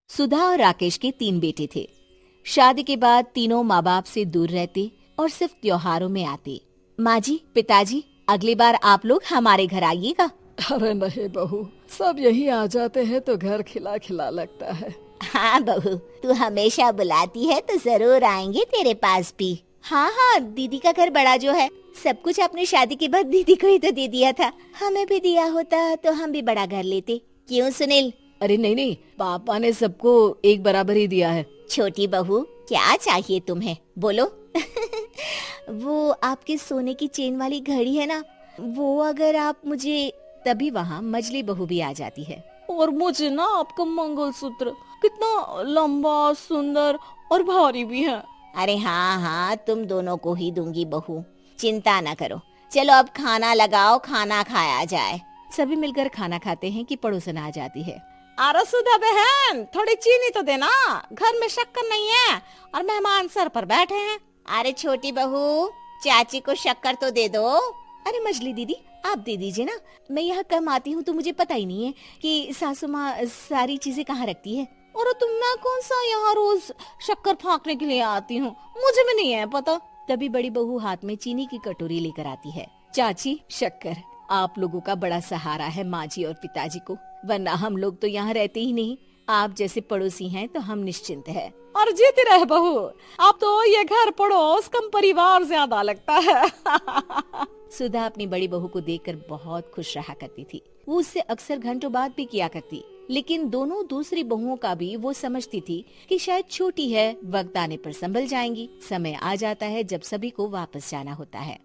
सुधा और राकेश के 3 बेटे थे। शादी के बाद तीनों माँ बाप से दूर रहते और सिर्फ त्योहारों में आते। माँ जी, पिताजी, अगली बार आप लोग हमारे घर आइएगा। अरे नहीं बहू, सब यहीं आ जाते हैं तो घर खिला खिला लगता है। हाँ बहू, तू हमेशा बुलाती है तो जरूर आएंगे तेरे पास भी। हाँ हाँ, दीदी का घर बड़ा जो है, सब कुछ आपने शादी के बाद दीदी को ही तो दे दिया था। हमें भी दिया होता तो हम भी बड़ा घर लेते। क्यों सुनील? अरे नहीं नहीं, पापा ने सबको एक बराबर ही दिया है। छोटी बहू, क्या चाहिए तुम्हें, बोलो। वो आपके सोने की चेन वाली घड़ी है ना, वो अगर आप मुझे। तभी वहाँ मजली बहू भी आ जाती है। और मुझे ना आपका मंगलसूत्र कितना लंबा, सुंदर और भारी भी है। अरे हाँ हाँ, तुम दोनों को ही दूंगी बहू, चिंता न करो। चलो अब खाना लगाओ, खाना खाया जाए। सभी मिलकर खाना खाते हैं कि पड़ोसन आ जाती है। अरे सुधा बहन, थोड़ी चीनी तो देना, घर में शक्कर नहीं है और मेहमान सर पर बैठे हैं। अरे छोटी बहू, चाची को शक्कर तो दे दो। अरे मजली दीदी, आप दे दीजिए ना, मैं यहाँ कम आती हूँ तो मुझे पता ही नहीं है कि सासू माँ सारी चीजें कहाँ रखती है। और तुम, मैं कौन सा यहाँ रोज शक्कर फाँकने के लिए आती हूँ, मुझे भी नहीं है पता। तभी बड़ी बहू हाथ में चीनी की कटोरी लेकर आती है। चाची, शक्कर आप लोगों का बड़ा सहारा है माँ जी और पिताजी को, वरना हम लोग तो यहाँ रहते ही नहीं। आप जैसे पड़ोसी हैं तो हम निश्चिंत है। और जीती रहे बहू, अब तो ये घर पड़ोस कम परिवार ज्यादा लगता है। सुधा अपनी बड़ी बहू को देखकर बहुत खुश रहा करती थी। वो उससे अक्सर घंटों बात भी किया करती, लेकिन दोनों दूसरी बहुओं का भी वो समझती थी कि शायद छोटी है, वक्त आने पर संभल जाएंगी। समय आ जाता है जब सभी को वापस जाना होता है।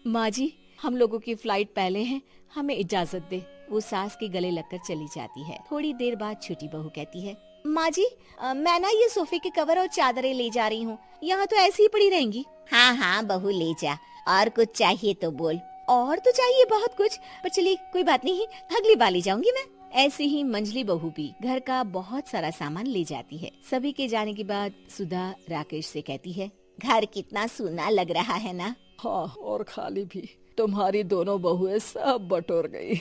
माँ जी, हम लोगों की फ्लाइट पहले है, हमें इजाजत दे। वो सास के गले लगकर चली जाती है। थोड़ी देर बाद छोटी बहू कहती है, माँ जी, मैं ना ये सोफे के कवर और चादरें ले जा रही हूँ, यहाँ तो ऐसी ही पड़ी रहेंगी। हाँ हाँ बहू, ले जा, और कुछ चाहिए तो बोल। और तो चाहिए बहुत कुछ, पर चलिए कोई बात नहीं, अगली बार ले जाऊंगी मैं। ऐसे ही मंजली बहू भी घर का बहुत सारा सामान ले जाती है। सभी के जाने के बाद सुधा राकेश से कहती है, घर कितना सूना लग रहा है ना। हाँ, और खाली भी। तुम्हारी दोनों बहुएं सब बटोर गई।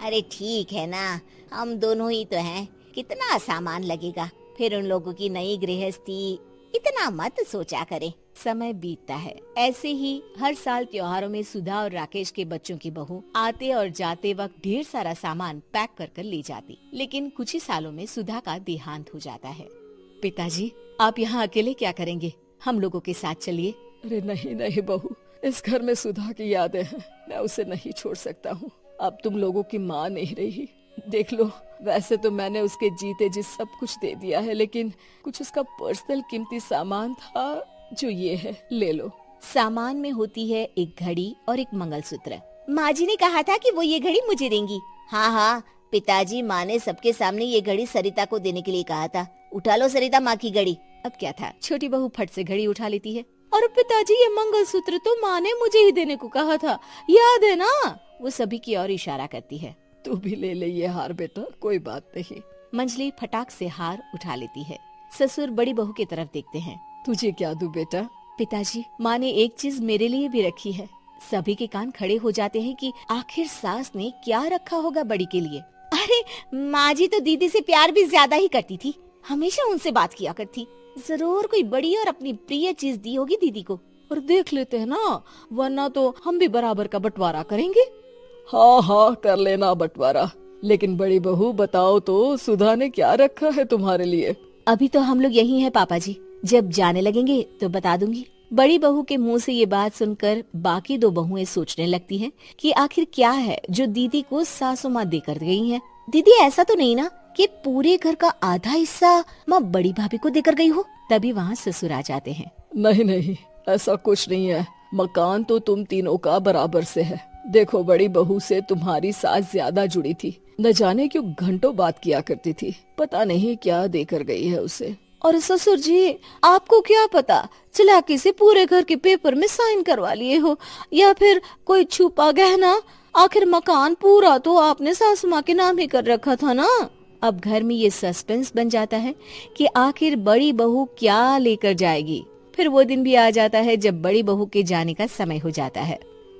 अरे ठीक है ना, हम दोनों ही तो हैं, कितना सामान लगेगा। फिर उन लोगों की नई गृहस्थी, इतना मत सोचा करे। समय बीतता है। ऐसे ही हर साल त्योहारों में सुधा और राकेश के बच्चों की बहू आते और जाते वक्त ढेर सारा सामान पैक कर कर ले जाती। लेकिन कुछ ही सालों में सुधा का देहांत हो जाता है। पिताजी, आप यहाँ अकेले क्या करेंगे, हम लोगों के साथ चलिए। अरे नहीं नहीं बहू, इस घर में सुधा की यादें हैं, मैं उसे नहीं छोड़ सकता हूँ। अब तुम लोगों की माँ नहीं रही। देख लो, वैसे तो मैंने उसके जीते जी सब कुछ दे दिया है, लेकिन कुछ उसका पर्सनल कीमती सामान था जो ये है, ले लो। सामान में होती है एक घड़ी और एक मंगलसूत्र। माँ जी ने कहा था कि वो ये घड़ी मुझे देंगी। हाँ हाँ पिताजी, माँ ने सबके सामने ये घड़ी सरिता को देने के लिए कहा था। उठा लो सरिता माँ की घड़ी। अब क्या था, छोटी बहू फट से घड़ी उठा लेती है। और पिताजी, ये मंगलसूत्र तो माँ ने मुझे ही देने को कहा था, याद है ना? वो सभी की ओर इशारा करती है। तू भी ले ले ये हार बेटा, कोई बात नहीं। मंजली फटाक से हार उठा लेती है। ससुर बड़ी बहू की तरफ देखते हैं। तुझे क्या दूं बेटा? पिताजी, माँ ने एक चीज मेरे लिए भी रखी है। सभी के कान खड़े हो जाते हैं कि आखिर सास ने क्या रखा होगा बड़ी के लिए। अरे माँ जी तो दीदी से प्यार भी ज्यादा ही करती थी, हमेशा उनसे बात किया करती। जरूर कोई बड़ी और अपनी प्रिय चीज दी होगी दीदी को। और देख लेते हैं ना, वरना तो हम भी बराबर का बंटवारा करेंगे। हाँ हाँ, कर लेना बंटवारा। लेकिन बड़ी बहू बताओ तो, सुधा ने क्या रखा है तुम्हारे लिए? अभी तो हम लोग यही हैं पापा जी, जब जाने लगेंगे तो बता दूंगी। बड़ी बहू के मुंह से ये बात सुनकर बाकी दो बहुएं सोचने लगती हैं कि आखिर क्या है जो दीदी को सासू माँ देकर गई हैं। दीदी, ऐसा तो नहीं ना कि पूरे घर का आधा हिस्सा माँ बड़ी भाभी को देकर गई हो? तभी वहाँ ससुर आ जाते हैं। नहीं नहीं, ऐसा कुछ नहीं है। मकान तो तुम तीनों का बराबर से है। देखो, बड़ी बहू से तुम्हारी सास ज्यादा जुड़ी थी, न जाने क्यों घंटों बात किया करती थी। पता नहीं क्या देकर गई है उसे। और ससुर जी, आपको क्या पता, चालाकी से पूरे घर के पेपर में साइन करवा लिए हो, या फिर कोई छुपा गहना। आखिर मकान पूरा तो आपने सासू माँ के नाम ही कर रखा था ना। अब घर में ये सस्पेंस बन जाता है कि आखिर बड़ी बहू क्या लेकर जाएगी। फिर वो दिन भी आ जाता है जब बड़ी बहू के जाने का समय हो जाता है।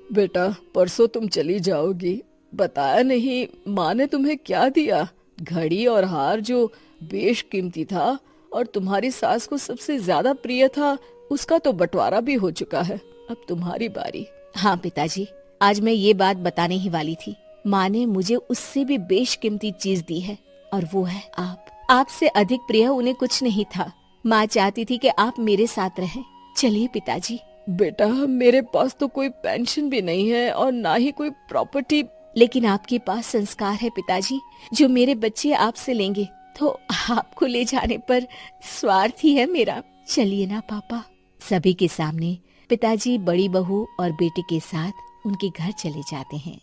बेटा, परसों तुम चली जाओगी, बताया नहीं माँ ने तुम्हें क्या दिया? घड़ी और हार जो बेशकीमती था और तुम्हारी सास को सबसे ज्यादा प्रिय था, उसका तो बंटवारा भी हो चुका है। अब तुम्हारी बारी। हाँ पिताजी, आज मैं ये बात बताने ही वाली थी। माँ ने मुझे उससे भी बेशकीमती चीज दी है और वो है आप। आपसे अधिक प्रिय उन्हें कुछ नहीं था। माँ चाहती थी कि आप मेरे साथ रहें। चलिए पिताजी। बेटा, मेरे पास तो कोई पेंशन भी नहीं है और ना ही कोई प्रॉपर्टी। लेकिन आपके पास संस्कार है पिताजी, जो मेरे बच्चे आपसे लेंगे, तो आपको ले जाने पर स्वार्थ ही है मेरा। चलिए ना पापा। सभी के सामने पिताजी बड़ी बहू और बेटे के साथ उनके घर चले जाते हैं।